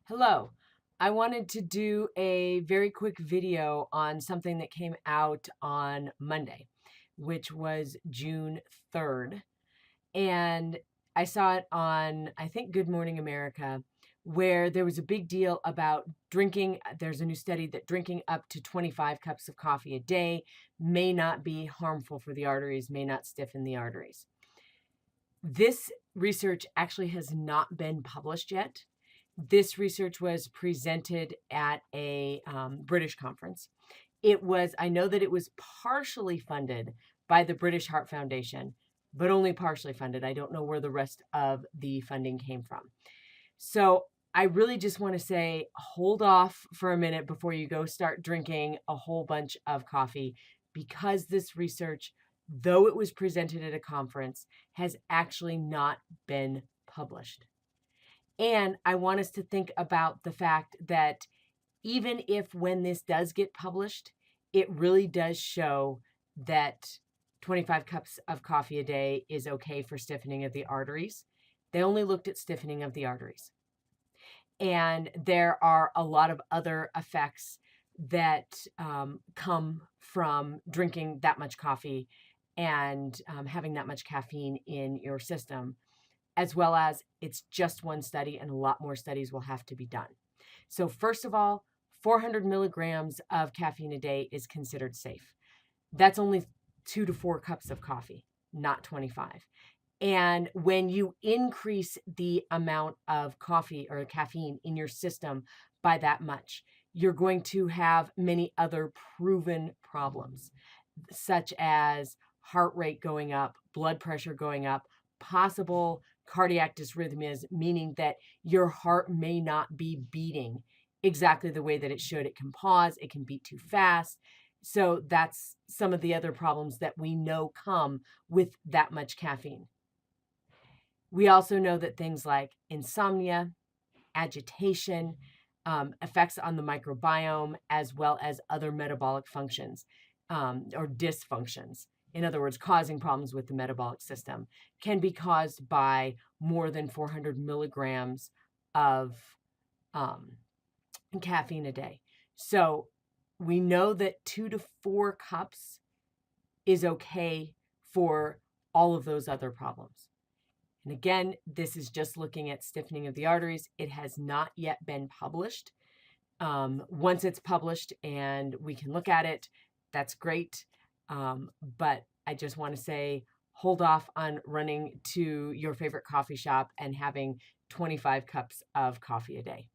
Hello. I wanted to do a very quick video on something that came out on Monday, which was June 3rd. And I saw it on, I think, Good Morning America, where there was a big deal about drinking. There's a new study that drinking up to 25 cups of coffee a day may not be harmful for the arteries, may not stiffen the arteries. This research actually has not been published yet. This research was presented at a British conference. I know that it was partially funded by the British Heart Foundation, but only partially funded. I don't know where the rest of the funding came from. So I really just want to say, hold off for a minute before you go start drinking a whole bunch of coffee, because this research, though it was presented at a conference, has actually not been published. And I want us to think about the fact that even if when this does get published, it really does show that 25 cups of coffee a day is okay for stiffening of the arteries. They only looked at stiffening of the arteries. And there are a lot of other effects that come from drinking that much coffee and having that much caffeine in your system, as well as it's just one study and a lot more studies will have to be done. So first of all, 400 milligrams of caffeine a day is considered safe. That's only 2 to 4 cups of coffee, not 25. And when you increase the amount of coffee or caffeine in your system by that much, you're going to have many other proven problems, such as heart rate going up, blood pressure going up, possible cardiac dysrhythmias, meaning that your heart may not be beating exactly the way that it should. It can pause, it can beat too fast. So that's some of the other problems that we know come with that much caffeine. We also know that things like insomnia, agitation, effects on the microbiome, as well as other metabolic functions or dysfunctions, in other words, causing problems with the metabolic system, can be caused by more than 400 milligrams of caffeine a day. So we know that 2 to 4 cups is okay for all of those other problems. And again, this is just looking at stiffening of the arteries. It has not yet been published. Once it's published and we can look at it, that's great. But I just want to say, hold off on running to your favorite coffee shop and having 25 cups of coffee a day.